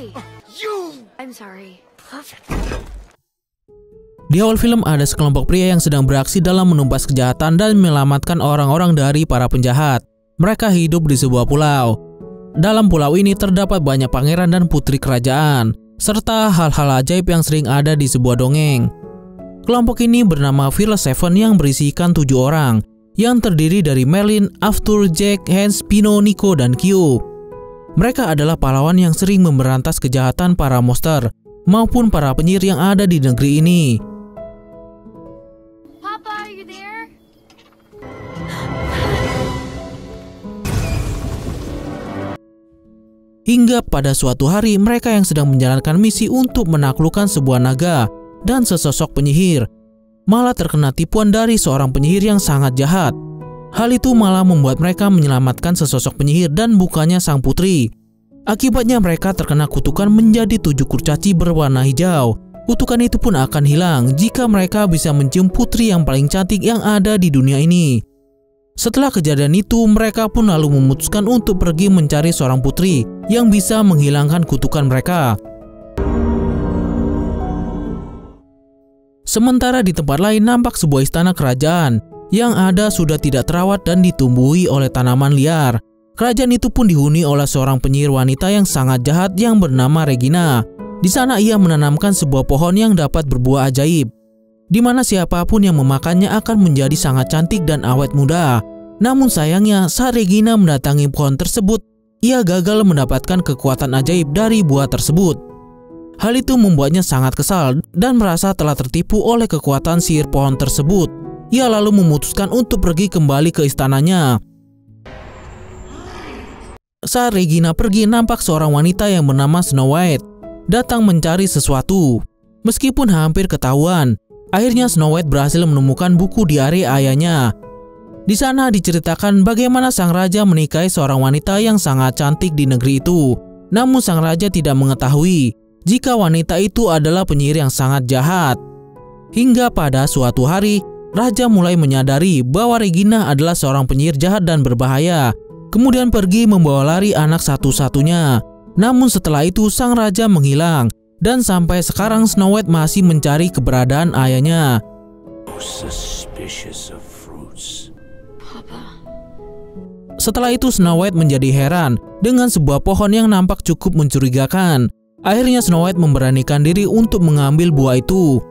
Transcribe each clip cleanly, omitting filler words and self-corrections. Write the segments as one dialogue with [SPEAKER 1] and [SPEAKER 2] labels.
[SPEAKER 1] Hi. I'm sorry. Perfect.
[SPEAKER 2] Di awal film ada sekelompok pria yang sedang beraksi dalam menumpas kejahatan dan menyelamatkan orang-orang dari para penjahat. Mereka hidup di sebuah pulau. Dalam pulau ini terdapat banyak pangeran dan putri kerajaan, serta hal-hal ajaib yang sering ada di sebuah dongeng. Kelompok ini bernama Fearless Seven yang berisikan 7 orang, yang terdiri dari Merlin, Arthur, Jack, Hans, Pino, Nico, dan Q. Mereka adalah pahlawan yang sering memberantas kejahatan para monster maupun para penyihir yang ada di negeri ini.
[SPEAKER 1] Papa, are you there?
[SPEAKER 2] Hingga pada suatu hari mereka yang sedang menjalankan misi untuk menaklukkan sebuah naga dan sesosok penyihir malah terkena tipuan dari seorang penyihir yang sangat jahat. Hal itu malah membuat mereka menyelamatkan sesosok penyihir dan bukannya sang putri. Akibatnya mereka terkena kutukan menjadi 7 kurcaci berwarna hijau. Kutukan itu pun akan hilang jika mereka bisa mencium putri yang paling cantik yang ada di dunia ini. Setelah kejadian itu, mereka pun lalu memutuskan untuk pergi mencari seorang putri yang bisa menghilangkan kutukan mereka. Sementara di tempat lain nampak sebuah istana kerajaan yang ada sudah tidak terawat dan ditumbuhi oleh tanaman liar. Kerajaan itu pun dihuni oleh seorang penyihir wanita yang sangat jahat yang bernama Regina. Di sana ia menanamkan sebuah pohon yang dapat berbuah ajaib, di mana siapapun yang memakannya akan menjadi sangat cantik dan awet muda. Namun sayangnya saat Regina mendatangi pohon tersebut, ia gagal mendapatkan kekuatan ajaib dari buah tersebut. Hal itu membuatnya sangat kesal dan merasa telah tertipu oleh kekuatan sihir pohon tersebut. Ia lalu memutuskan untuk pergi kembali ke istananya. Saat Regina pergi, nampak seorang wanita yang bernama Snow White datang mencari sesuatu. Meskipun hampir ketahuan, akhirnya Snow White berhasil menemukan buku diari ayahnya. Di sana diceritakan bagaimana sang raja menikahi seorang wanita yang sangat cantik di negeri itu. Namun sang raja tidak mengetahui jika wanita itu adalah penyihir yang sangat jahat. Hingga pada suatu hari, raja mulai menyadari bahwa Regina adalah seorang penyihir jahat dan berbahaya. Kemudian pergi membawa lari anak satu-satunya. Namun setelah itu sang raja menghilang dan sampai sekarang Snow White masih mencari keberadaan ayahnya. Setelah itu Snow White menjadi heran dengan sebuah pohon yang nampak cukup mencurigakan. Akhirnya Snow White memberanikan diri untuk mengambil buah itu.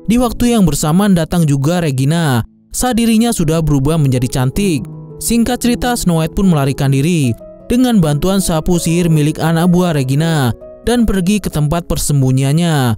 [SPEAKER 2] Di waktu yang bersamaan datang juga Regina saat dirinya sudah berubah menjadi cantik. Singkat cerita, Snow White pun melarikan diri dengan bantuan sapu sihir milik anak buah Regina dan pergi ke tempat persembunyiannya.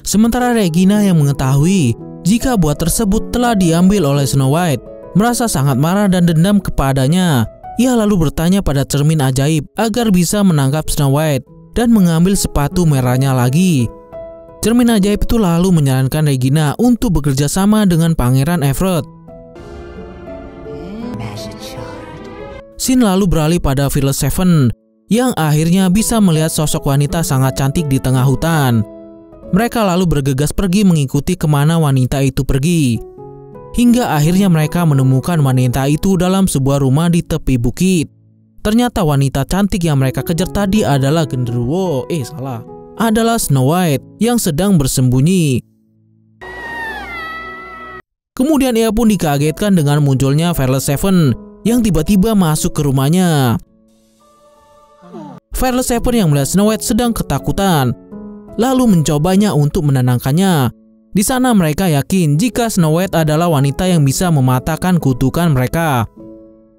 [SPEAKER 2] Sementara Regina yang mengetahui jika buah tersebut telah diambil oleh Snow White, merasa sangat marah dan dendam kepadanya. Ia lalu bertanya pada cermin ajaib agar bisa menangkap Snow White dan mengambil sepatu merahnya lagi. Cermin ajaib itu lalu menyarankan Regina untuk bekerja sama dengan Pangeran Everett. Scene lalu beralih pada Fearless Seven yang akhirnya bisa melihat sosok wanita sangat cantik di tengah hutan. Mereka lalu bergegas pergi mengikuti kemana wanita itu pergi. Hingga akhirnya mereka menemukan wanita itu dalam sebuah rumah di tepi bukit. Ternyata wanita cantik yang mereka kejar tadi adalah adalah Snow White yang sedang bersembunyi. Kemudian ia pun dikagetkan dengan munculnya Fearless Seven yang tiba-tiba masuk ke rumahnya. Fearless Seven yang melihat Snow White sedang ketakutan, lalu mencobanya untuk menenangkannya. Di sana mereka yakin jika Snow White adalah wanita yang bisa mematahkan kutukan mereka.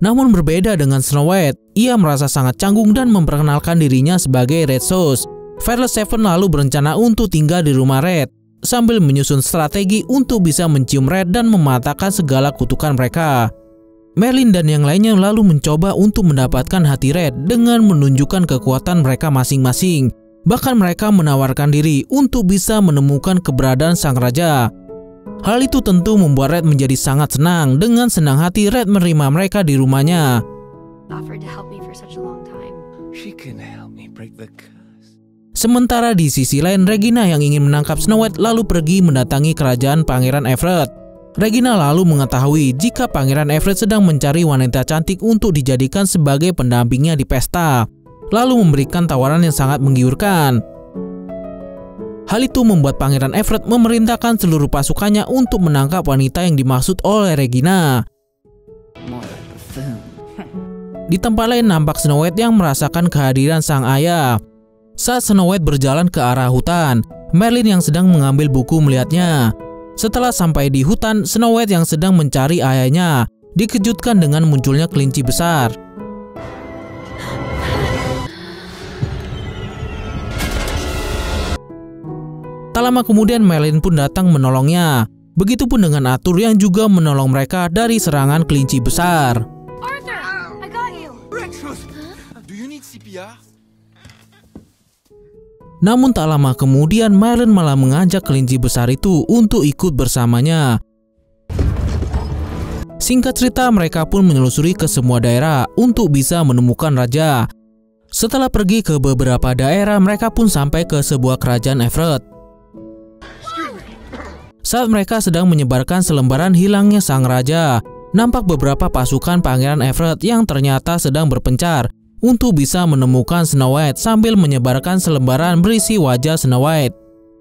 [SPEAKER 2] Namun berbeda dengan Snow White, ia merasa sangat canggung dan memperkenalkan dirinya sebagai Red Sauce. Fearless Seven lalu berencana untuk tinggal di rumah Red sambil menyusun strategi untuk bisa mencium Red dan mematahkan segala kutukan mereka. Merlin dan yang lainnya lalu mencoba untuk mendapatkan hati Red dengan menunjukkan kekuatan mereka masing-masing. Bahkan mereka menawarkan diri untuk bisa menemukan keberadaan sang raja. Hal itu tentu membuat Red menjadi sangat senang. Dengan senang hati Red menerima mereka di rumahnya. Sementara di sisi lain, Regina yang ingin menangkap Snow White lalu pergi mendatangi kerajaan Pangeran Everett. Regina lalu mengetahui jika Pangeran Everett sedang mencari wanita cantik untuk dijadikan sebagai pendampingnya di pesta, lalu memberikan tawaran yang sangat menggiurkan. Hal itu membuat Pangeran Everett memerintahkan seluruh pasukannya untuk menangkap wanita yang dimaksud oleh Regina. Di tempat lain nampak Snow White yang merasakan kehadiran sang ayah. Saat Snow White berjalan ke arah hutan, Merlin yang sedang mengambil buku melihatnya. Setelah sampai di hutan, Snow White yang sedang mencari ayahnya dikejutkan dengan munculnya kelinci besar. Tak lama kemudian Merlin pun datang menolongnya. Begitupun dengan Arthur yang juga menolong mereka dari serangan kelinci besar.
[SPEAKER 1] Arthur, I got you.
[SPEAKER 3] Do you need CPR?
[SPEAKER 2] Namun tak lama kemudian Merlin malah mengajak kelinci besar itu untuk ikut bersamanya. Singkat cerita, mereka pun menelusuri ke semua daerah untuk bisa menemukan raja. Setelah pergi ke beberapa daerah, mereka pun sampai ke sebuah kerajaan Everett. Saat mereka sedang menyebarkan selembaran hilangnya sang raja, nampak beberapa pasukan Pangeran Everett yang ternyata sedang berpencar untuk bisa menemukan Snow White sambil menyebarkan selembaran berisi wajah Snow White.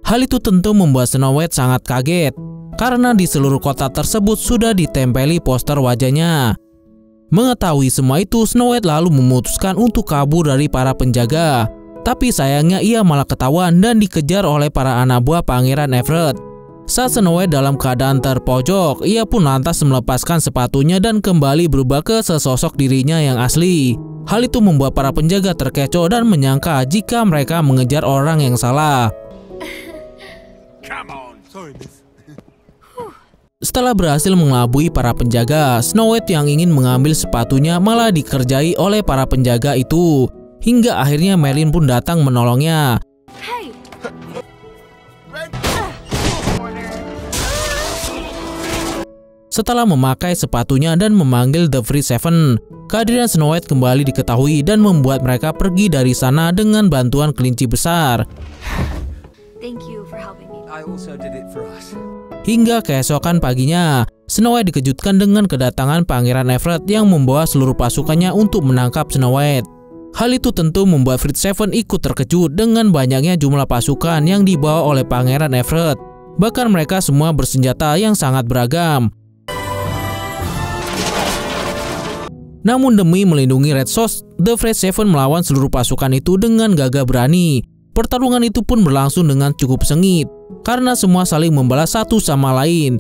[SPEAKER 2] Hal itu tentu membuat Snow White sangat kaget, karena di seluruh kota tersebut sudah ditempeli poster wajahnya. Mengetahui semua itu, Snow White lalu memutuskan untuk kabur dari para penjaga. Tapi sayangnya ia malah ketahuan dan dikejar oleh para anak buah Pangeran Everett. Saat Snow White dalam keadaan terpojok, ia pun lantas melepaskan sepatunya dan kembali berubah ke sesosok dirinya yang asli. Hal itu membuat para penjaga terkecoh dan menyangka jika mereka mengejar orang yang salah.
[SPEAKER 3] Come on. Sorry, miss.
[SPEAKER 2] Setelah berhasil mengelabui para penjaga, Snow White yang ingin mengambil sepatunya malah dikerjai oleh para penjaga itu. Hingga akhirnya Merlin pun datang menolongnya.
[SPEAKER 1] Hey.
[SPEAKER 2] Setelah memakai sepatunya dan memanggil The Free Seven, kehadiran Snow White kembali diketahui dan membuat mereka pergi dari sana dengan bantuan kelinci besar.
[SPEAKER 1] Thank you for helping me.
[SPEAKER 3] I also did it for us.
[SPEAKER 2] Hingga keesokan paginya, Snow White dikejutkan dengan kedatangan Pangeran Everett yang membawa seluruh pasukannya untuk menangkap Snow White. Hal itu tentu membuat Free Seven ikut terkejut dengan banyaknya jumlah pasukan yang dibawa oleh Pangeran Everett. Bahkan mereka semua bersenjata yang sangat beragam. Namun demi melindungi Red Sox, The Free Seven melawan seluruh pasukan itu dengan gagah berani. Pertarungan itu pun berlangsung dengan cukup sengit, karena semua saling membalas satu sama lain.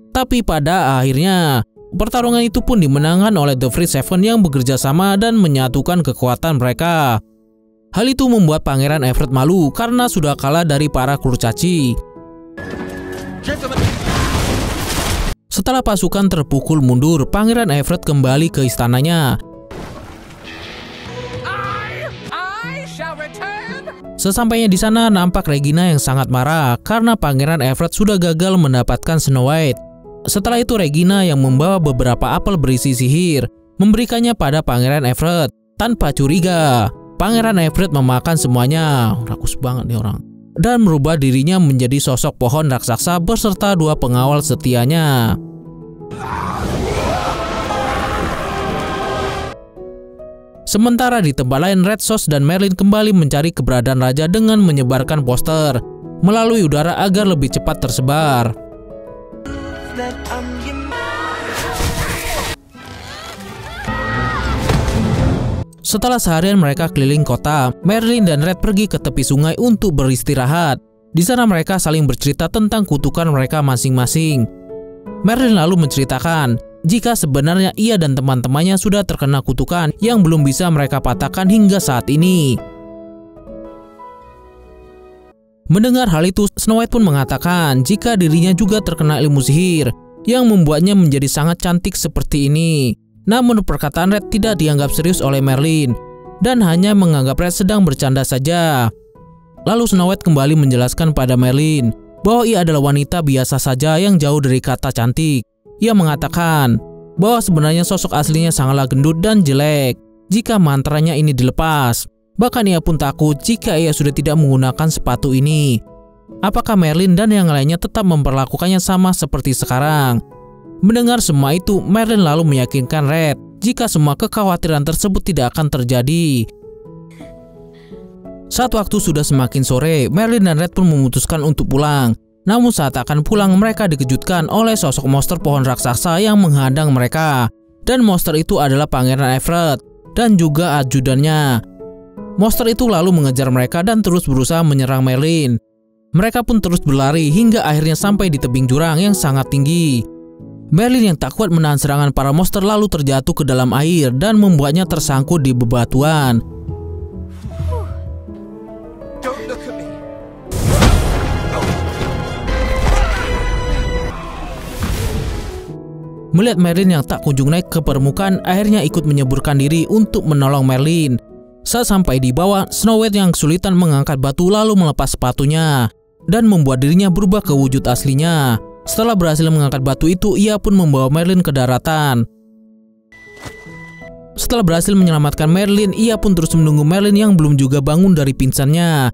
[SPEAKER 2] Tapi pada akhirnya, pertarungan itu pun dimenangkan oleh The Free Seven yang bekerja sama dan menyatukan kekuatan mereka. Hal itu membuat Pangeran Everett malu karena sudah kalah dari para kurcaci. Setelah pasukan terpukul mundur, Pangeran Everett kembali ke istananya. Sesampainya di sana, nampak Regina yang sangat marah karena Pangeran Everett sudah gagal mendapatkan Snow White. Setelah itu Regina yang membawa beberapa apel berisi sihir memberikannya pada Pangeran Everett. Tanpa curiga, Pangeran Everett memakan semuanya, rakus banget nih orang, dan merubah dirinya menjadi sosok pohon raksasa beserta dua pengawal setianya. Sementara di tempat lain, Red Sox dan Merlin kembali mencari keberadaan raja dengan menyebarkan poster melalui udara agar lebih cepat tersebar. Setelah seharian mereka keliling kota, Merlin dan Red pergi ke tepi sungai untuk beristirahat. Di sana mereka saling bercerita tentang kutukan mereka masing-masing. Merlin lalu menceritakan jika sebenarnya ia dan teman-temannya sudah terkena kutukan yang belum bisa mereka patahkan hingga saat ini. Mendengar hal itu, Snow White pun mengatakan jika dirinya juga terkena ilmu sihir yang membuatnya menjadi sangat cantik seperti ini. Namun perkataan Red tidak dianggap serius oleh Merlin dan hanya menganggap Red sedang bercanda saja. Lalu Snow White kembali menjelaskan pada Merlin bahwa ia adalah wanita biasa saja yang jauh dari kata cantik. Ia mengatakan bahwa sebenarnya sosok aslinya sangatlah gendut dan jelek. Jika mantranya ini dilepas, Bahkan ia pun takut jika ia sudah tidak menggunakan sepatu ini. Apakah Merlin dan yang lainnya tetap memperlakukannya sama seperti sekarang? Mendengar semua itu, Merlin lalu meyakinkan Red jika semua kekhawatiran tersebut tidak akan terjadi. Saat waktu sudah semakin sore, Merlin dan Red pun memutuskan untuk pulang. Namun saat akan pulang, mereka dikejutkan oleh sosok monster pohon raksasa yang menghadang mereka. Dan monster itu adalah Pangeran Everett dan juga ajudannya. Monster itu lalu mengejar mereka dan terus berusaha menyerang Merlin. Mereka pun terus berlari hingga akhirnya sampai di tebing jurang yang sangat tinggi. Merlin yang tak kuat menahan serangan para monster lalu terjatuh ke dalam air dan membuatnya tersangkut di bebatuan.
[SPEAKER 3] Don't look at me.
[SPEAKER 2] Melihat Merlin yang tak kunjung naik ke permukaan, akhirnya ikut menyeburkan diri untuk menolong Merlin. Saat sampai di bawah, Snow White yang kesulitan mengangkat batu lalu melepas sepatunya dan membuat dirinya berubah ke wujud aslinya. Setelah berhasil mengangkat batu itu, ia pun membawa Merlin ke daratan. Setelah berhasil menyelamatkan Merlin, ia pun terus menunggu Merlin yang belum juga bangun dari pingsannya.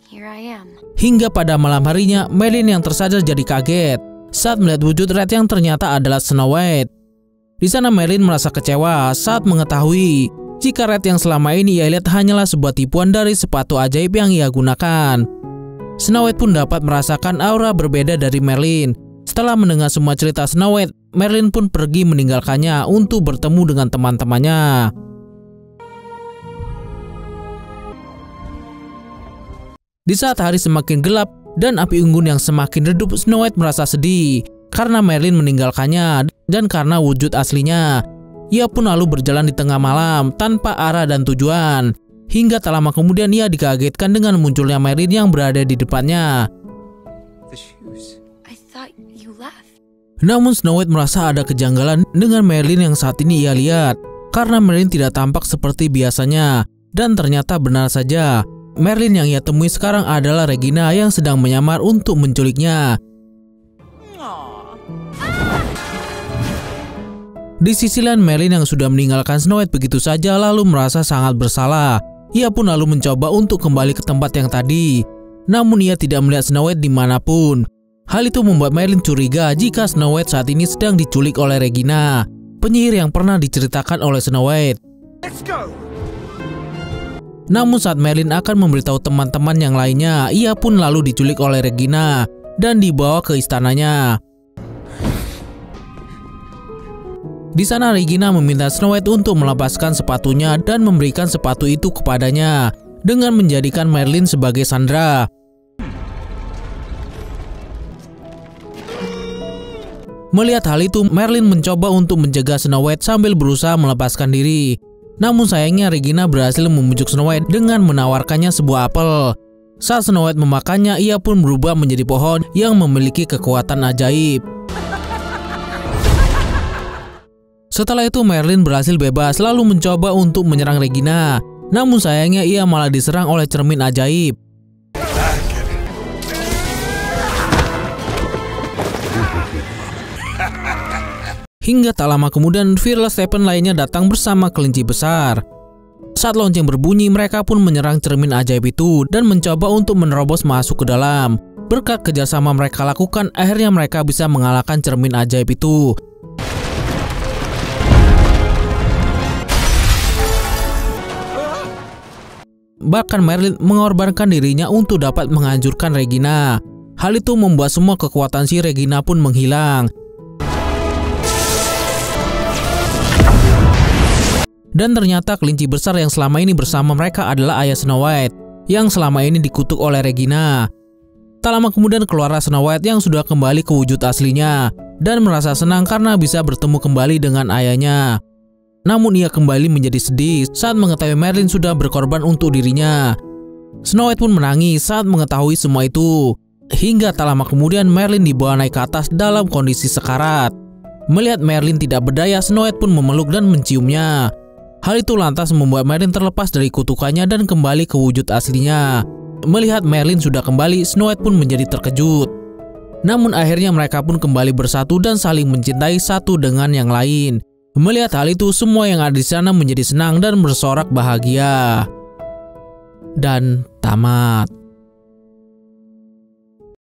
[SPEAKER 1] Here I am.
[SPEAKER 2] Hingga pada malam harinya, Merlin yang tersadar jadi kaget saat melihat wujud Red yang ternyata adalah Snow White. Di sana Merlin merasa kecewa saat mengetahui jika Red yang selama ini ia lihat hanyalah sebuah tipuan dari sepatu ajaib yang ia gunakan. Snow White pun dapat merasakan aura berbeda dari Merlin. Setelah mendengar semua cerita Snow White, Merlin pun pergi meninggalkannya untuk bertemu dengan teman-temannya. Di saat hari semakin gelap dan api unggun yang semakin redup, Snow White merasa sedih karena Merlin meninggalkannya dan karena wujud aslinya. Ia pun lalu berjalan di tengah malam tanpa arah dan tujuan. Hingga tak lama kemudian ia dikagetkan dengan munculnya Merlin yang berada di depannya.
[SPEAKER 3] The shoes.
[SPEAKER 1] I thought you left.
[SPEAKER 2] Namun Snow White merasa ada kejanggalan dengan Merlin yang saat ini ia lihat. Karena Merlin tidak tampak seperti biasanya. Dan ternyata benar saja, Merlin yang ia temui sekarang adalah Regina yang sedang menyamar untuk menculiknya. Di sisi lain, Merlin yang sudah meninggalkan Snow White begitu saja lalu merasa sangat bersalah. Ia pun lalu mencoba untuk kembali ke tempat yang tadi. Namun ia tidak melihat Snow White dimanapun. Hal itu membuat Merlin curiga jika Snow White saat ini sedang diculik oleh Regina, penyihir yang pernah diceritakan oleh Snow White.
[SPEAKER 3] Let's go.
[SPEAKER 2] Namun saat Merlin akan memberitahu teman-teman yang lainnya, ia pun lalu diculik oleh Regina dan dibawa ke istananya. Di sana Regina meminta Snow White untuk melepaskan sepatunya dan memberikan sepatu itu kepadanya dengan menjadikan Merlin sebagai sandera. Melihat hal itu, Merlin mencoba untuk mencegah Snow White sambil berusaha melepaskan diri. Namun sayangnya Regina berhasil membujuk Snow White dengan menawarkannya sebuah apel. Saat Snow White memakannya, ia pun berubah menjadi pohon yang memiliki kekuatan ajaib. Setelah itu Merlin berhasil bebas lalu mencoba untuk menyerang Regina. Namun sayangnya ia malah diserang oleh cermin ajaib. Hingga tak lama kemudian Fearless Seven lainnya datang bersama kelinci besar. Saat lonceng berbunyi, mereka pun menyerang cermin ajaib itu dan mencoba untuk menerobos masuk ke dalam. Berkat kerjasama mereka lakukan, akhirnya mereka bisa mengalahkan cermin ajaib itu. Bahkan Merlin mengorbankan dirinya untuk dapat menghancurkan Regina. Hal itu membuat semua kekuatan si Regina pun menghilang. Dan ternyata kelinci besar yang selama ini bersama mereka adalah ayah Snow White yang selama ini dikutuk oleh Regina. Tak lama kemudian keluarlah Snow White yang sudah kembali ke wujud aslinya dan merasa senang karena bisa bertemu kembali dengan ayahnya. Namun ia kembali menjadi sedih saat mengetahui Merlin sudah berkorban untuk dirinya. Snow White pun menangis saat mengetahui semua itu. Hingga tak lama kemudian Merlin dibawa naik ke atas dalam kondisi sekarat. Melihat Merlin tidak berdaya, Snow White pun memeluk dan menciumnya. Hal itu lantas membuat Merlin terlepas dari kutukannya dan kembali ke wujud aslinya. Melihat Merlin sudah kembali, Snow White pun menjadi terkejut. Namun akhirnya mereka pun kembali bersatu dan saling mencintai satu dengan yang lain. Melihat hal itu, semua yang ada di sana menjadi senang dan bersorak bahagia. dan tamat.